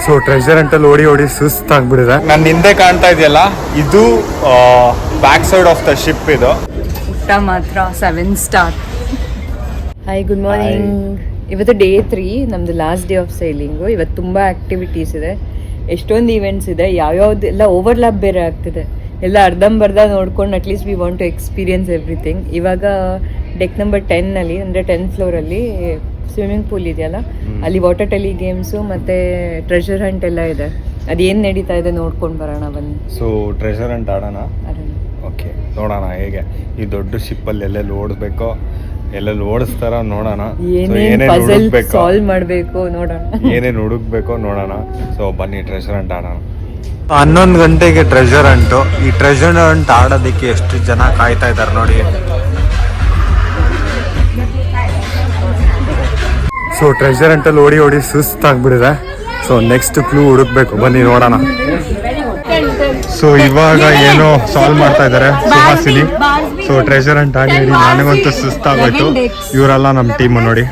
So treasure ಅಂತಲ್ಲಿ ಓಡಿ ಸುಸ್ತಾಗ್ಬಿಡಿದೆ. ನನ್ನ ಹಿಂದೆ ಕಾಣ್ತಾ ಇದೆಯಲ್ಲ, ಇದು back side of the ship. ಇದು ಊಟ ಮಾತ್ರ 7 ಸ್ಟಾರ್. Hi, good morning. ಇವತ್ತು ಡೇ 3, ನಮ್ದು ಲಾಸ್ಟ್ ಡೇ ಆಫ್ ಸೈಲಿಂಗು. ಇವತ್ತು ತುಂಬ ಆ್ಯಕ್ಟಿವಿಟೀಸ್ ಇದೆ, ಎಷ್ಟೊಂದು ಈವೆಂಟ್ಸ್ ಇದೆ, ಯಾವ್ಯಾವ್ದೆಲ್ಲ ಓವರ್ಲ್ಯಾಪ್ ಬೇರೆ ಆಗ್ತಿದೆ. ಎಲ್ಲ ಅರ್ಧಂಬರ್ಧ ನೋಡ್ಕೊಂಡು at least we want to experience everything. ಇವಾಗ ಡೆಕ್ ನಂಬರ್ 10ನಲ್ಲಿ, ಅಂದರೆ 10th ಫ್ಲೋರಲ್ಲಿ ಸ್ವಿಮ್ಮಿಂಗ್ ಪೂಲ್ ಇದೆಯಲ್ಲ, ಅಲ್ಲಿ ವಾಟರ್ ಟೆಲಿ ಗೇಮ್ಸು ಮತ್ತು ಟ್ರೆಷರ್ ಹಂಟ್ ಎಲ್ಲ ಇದೆ. ಅದೇನು ನಡೀತಾ ಇದೆ ನೋಡ್ಕೊಂಡು ಬರೋಣ ಬನ್ನಿ. ಸೊ ಟ್ರೆಷರ್ ಹಂಟ್ ಆಡೋಣ. ಓಕೆ, ನೋಡೋಣ ಹೇಗೆ ಈ ದೊಡ್ಡ ಶಿಪ್ಪಲ್ಲಿ ಎಲ್ಲೆಲ್ಲಿ ಓಡಿಸ್ಬೇಕೋ, ಎಲ್ಲೆಲ್ಲಿ ಓಡಿಸ್ತಾರ ನೋಡೋಣ. ಏನೇನು ಸಾಲ್ವ್ ಮಾಡಬೇಕು ನೋಡೋಣ, ಏನೇನು ಹುಡುಕ್ಬೇಕೋ ನೋಡೋಣ. ಸೊ ಬನ್ನಿ ಟ್ರೆಷರ್ ಹಂಟ್ ಆಡೋಣ. 11 ಗಂಟೆಗೆ ಟ್ರೆಷರ್ ಹಂಟು. ಈ ಟ್ರೆಷರ್ ಹಂಟ್ ಆಡೋದಕ್ಕೆ ಎಷ್ಟು ಜನ ಕಾಯ್ತಾ ಇದ್ದಾರೆ ನೋಡಿ. ಸೊ ಟ್ರೆಷರ್ ಹಂಟಲ್ಲಿ ಓಡಿ ಸುಸ್ತಾಗ್ಬಿಡಿದೆ. ಸೊ ನೆಕ್ಸ್ಟ್ ಕ್ಲೂ ಹುಡುಕ್ಬೇಕು, ಬನ್ನಿ ನೋಡೋಣ. ಸೊ ಇವಾಗ ಏನೋ ಸಾಲ್ವ್ ಮಾಡ್ತಾ ಇದ್ದಾರೆ ಸುಹಾಸಿನಿ. ಸೊ ಟ್ರೆಷರ್ ಹಂಟ್ ಆಡಿ ನನಗಂತೂ ಸುಸ್ತಾಗೋಯ್ತು. ಇವರೆಲ್ಲ ನಮ್ಮ ಟೀಮು ನೋಡಿ.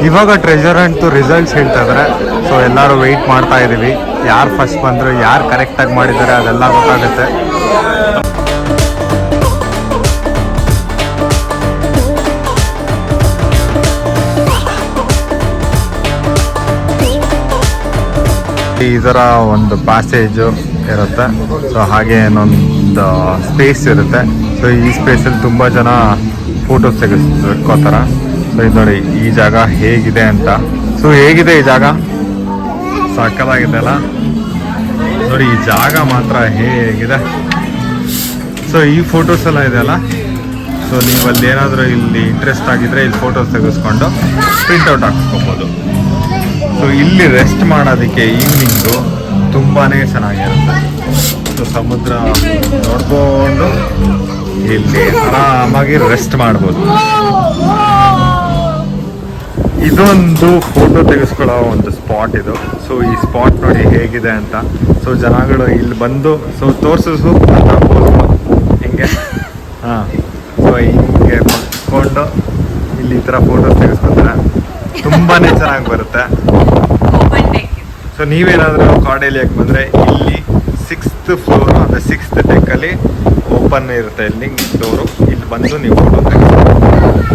ಇವಾಗ ಟ್ರೆಷರ್ ಹಂಟ್ ರಿಸಲ್ಟ್ಸ್ ಹೇಳ್ತಾ ಇದಾರೆ. ಸೊ ಎಲ್ಲರೂ ವೆಯ್ಟ್ ಮಾಡ್ತಾ ಇದೀವಿ, ಯಾರು ಫಸ್ಟ್ ಬಂದ್ರು, ಯಾರು ಕರೆಕ್ಟಾಗಿ ಮಾಡಿದ್ದಾರೆ ಅದೆಲ್ಲ ಗೊತ್ತಾಗುತ್ತೆ. ಈ ಥರ ಒಂದು ಪ್ಯಾಸೇಜು ಇರುತ್ತೆ. ಸೊ ಹಾಗೆ ಇನ್ನೊಂದು ಸ್ಪೇಸ್ ಇರುತ್ತೆ. ಸೊ ಈ ಸ್ಪೇಸಲ್ಲಿ ತುಂಬ ಜನ ಫೋಟೋಸ್ ತೆಗೆಸ್ಕೋತಾರೆ. ಸೊ ಇದು ನೋಡಿ ಈ ಜಾಗ ಹೇಗಿದೆ ಅಂತ. ಸೊ ಹೇಗಿದೆ ಈ ಜಾಗ? ಸಕ್ಕತ್ತಾಗಿದೆ ಅಲ್ಲ ನೋಡಿ, ಈ ಜಾಗ ಮಾತ್ರ ಹೇಗಿದೆ. ಸೊ ಈ ಫೋಟೋಸ್ ಎಲ್ಲ ಇದೆ ಅಲ್ಲ, ಸೊ ನೀವು ಅಲ್ಲಿ ಏನಾದರೂ ಇಲ್ಲಿ ಇಂಟ್ರೆಸ್ಟ್ ಆಗಿದ್ರೆ ಇಲ್ಲಿ ಫೋಟೋಸ್ ತೆಗೆಸ್ಕೊಂಡು ಪ್ರಿಂಟೌಟ್ ಹಾಕ್ಸ್ಕೊಬೋದು. ಸೊ ಇಲ್ಲಿ ರೆಸ್ಟ್ ಮಾಡೋದಕ್ಕೆ ಈವ್ನಿಂಗು ತುಂಬಾ ಚೆನ್ನಾಗಿರುತ್ತೆ. ಸೊ ಸಮುದ್ರ ನೋಡ್ಕೊಂಡು ಇಲ್ಲಿ ಆರಾಮಾಗಿ ರೆಸ್ಟ್ ಮಾಡ್ಬೋದು. ಇದೊಂದು ಫೋಟೋ ತೆಗೆಸ್ಕೊಳ್ಳೋ ಒಂದು ಸ್ಪಾಟ್ ಇದು. ಸೊ ಈ ಸ್ಪಾಟ್ ನೋಡಿ ಹೇಗಿದೆ ಅಂತ. ಸೊ ಜನಗಳು ಇಲ್ಲಿ ಬಂದು ಸೊ ತೋರಿಸು ಹಿಂಗೆ ಸೊ ಹಿಂಗೆ ಬಂದ್ಕೊಂಡು ಇಲ್ಲಿ ಈ ಥರ ಫೋಟೋಸ್ ತೆಗೆಸ್ಕೊತಾರೆ. ತುಂಬಾ ಚೆನ್ನಾಗಿ ಬರುತ್ತೆ. ಸೊ ನೀವೇನಾದರೂ ಕಾರ್ಡೇಲಿಯಾಗೆ ಬಂದರೆ ಇಲ್ಲಿ 6th ಫ್ಲೋರು, ಅಂದರೆ 6th ಡೆಕ್ಕಲ್ಲಿ ಓಪನ್ ಇರುತ್ತೆ ಇಲ್ಲಿ ಡೋರು. ಇಲ್ಲಿ ಬಂದು ನೀವು ಫೋಟೋ ತೆಗೆಸ್ಬೋದು.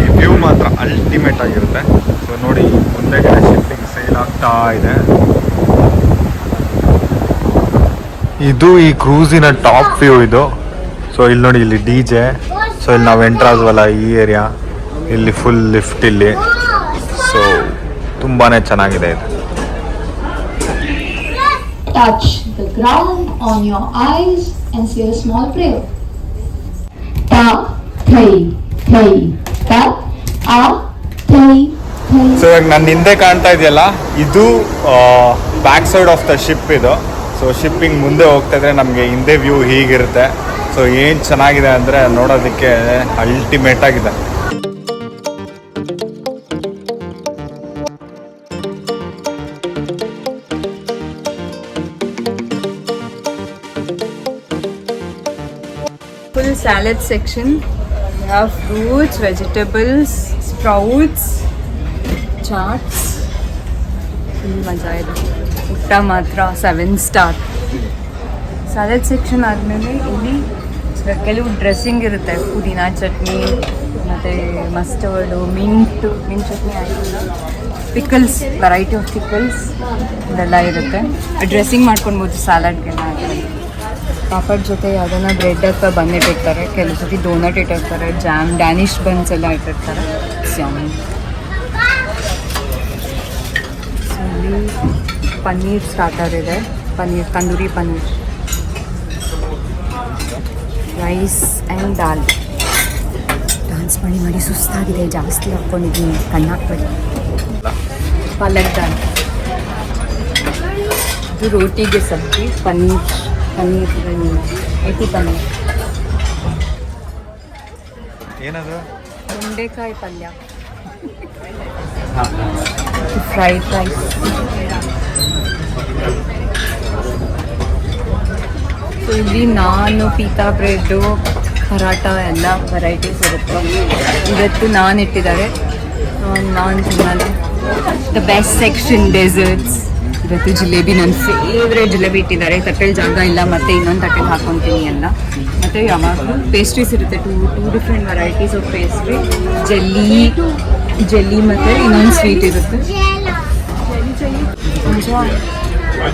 ಈ ವ್ಯೂ ಮಾತ್ರ ಅಲ್ಟಿಮೇಟ್ ಆಗಿರುತ್ತೆ. ಸೊ ನೋಡಿ ಮುಂದೆಗಡೆ ಶಿಪ್ಪಿಂಗ್ ಸೈಲ್ ಆಗ್ತಾ ಇದೆ. ಇದು ಈ ಕ್ರೂಸಿನ ಟಾಪ್ ವ್ಯೂ ಇದು. ಸೊ ಇಲ್ಲಿ ನೋಡಿ, ಇಲ್ಲಿ DJ. ಸೊ ಇಲ್ಲಿ ನಾವು ಎಂಟ್ರಾದ್ವಲ್ಲ ಈ ಏರಿಯಾ, ಇಲ್ಲಿ ಫುಲ್ ಲಿಫ್ಟ್ ಇಲ್ಲಿ. ಸೊ ತುಂಬಾ ಚೆನ್ನಾಗಿದೆ ಇದು. Touch the ground on your eyes and say a small prayer. Ta thai thai ta a thai thai. So ಇವಾಗ ನನ್ನ ಹಿಂದೆ ಕಾಣ್ತಾ ಇದೆಯಲ್ಲ, ಇದು back side of the ship ಇದು. ಸೊ ಶಿಪ್ಪಿಂಗ್ ಮುಂದೆ ಹೋಗ್ತಾ ಇದ್ರೆ ನಮಗೆ ಹಿಂದೆ ವ್ಯೂ ಹೀಗಿರುತ್ತೆ. ಸೊ ಏನು ಚೆನ್ನಾಗಿದೆ ಅಂದರೆ ನೋಡೋದಕ್ಕೆ ಅಲ್ಟಿಮೇಟ್ ಆಗಿದೆ. Full salad section. We have fruits, vegetables, sprouts, chaats. Full ಮಜಾ ಇದೆ. ಊಟ ಮಾತ್ರ 7 ಸ್ಟಾರ್. ಸ್ಯಾಲಡ್ ಸೆಕ್ಷನ್ ಆದಮೇಲೆ ಇಲ್ಲಿ ಕೆಲವು ಡ್ರೆಸ್ಸಿಂಗ್ ಇರುತ್ತೆ. ಪುದೀನಾ ಚಟ್ನಿ ಮತ್ತು ಮಸ್ಟರ್ಡು, ಮಿಂಟ್ ಚಟ್ನಿ ಆಗಿಲ್ಲ, ಪಿಕಲ್ಸ್, ವೆರೈಟಿ ಆಫ್ ಪಿಕಲ್ಸ್ ಇದೆಲ್ಲ ಇರುತ್ತೆ. ಡ್ರೆಸ್ಸಿಂಗ್ ಮಾಡ್ಕೊಳ್ಬೋದು ಸ್ಯಾಲಡ್ಗೆಲ್ಲ. ಪಾಪಡ್ ಜೊತೆ ಯಾವುದನ್ನ ಬ್ರೆಡ್ ಅಥವಾ ಬನ್ ಇಟ್ಟಿರ್ತಾರೆ, ಕೆಲವು ಸತಿ ಡೋನಟ್ ಇಟ್ಟಿರ್ತಾರೆ, ಜಾಮ್, ಡ್ಯಾನಿಶ್ ಬನ್ಸ್ ಎಲ್ಲ ಇಟ್ಟಿರ್ತಾರೆ. ಇಲ್ಲಿ ಪನ್ನೀರ್ ಸ್ಟಾರ್ಟರ್ ಇದೆ, paneer, tandoori paneer, rice and dal. Dance ಮಾಡಿ ಸುಸ್ತಾಗಿದೆ, ಜಾಸ್ತಿ ಹಾಕ್ಕೊಂಡಿದ್ದೀನಿ, ಕಣ್ಣಾಕ್ಬೇಡಿ. ಪಾಲಕ್ ದಾಲ್, ಇದು ರೋಟಿಗೆ ಸಬ್ಜಿ, ಪನ್ನೀರ್ ಐಟಿ ಪನ್ನೀರ್, ಏನದು ಬೆಂಡೆಕಾಯಿ ಪಲ್ಯ, ಫ್ರೈಡ್ ರೈಸ್. ಸೊ ಇಲ್ಲಿ ನಾನು ಪೀತಾ ಬ್ರೆಡ್ಡು, ಪರಾಟ ಎಲ್ಲ ವೆರೈಟೀಸ್ ಇರುತ್ತೆ. ಇವತ್ತು ನಾನ್ ಇಟ್ಟಿದ್ದಾರೆ, ನಾನು ತಿನ್ನಲ್ಲ. The best section deserts. ಇವತ್ತು ಜಿಲೇಬಿ ನನ್ನ ಫೇವ್ರೇಟ್ ಜಿಲೇಬಿ ಇಟ್ಟಿದ್ದಾರೆ. ತಟ್ಟೆಲಿ ಜಾಗ ಇಲ್ಲ, ಮತ್ತೆ ಇನ್ನೊಂದು ತಟ್ಟೆಲಿ ಹಾಕೊತೀನಿ ಎಲ್ಲ. ಮತ್ತು ಯಾವಾಗಲೂ ಪೇಸ್ಟ್ರೀಸ್ ಇರುತ್ತೆ, two different varieties of pastry. Jelly ಮತ್ತು ಇನ್ನೊಂದು ಸ್ವೀಟ್ ಇರುತ್ತೆ.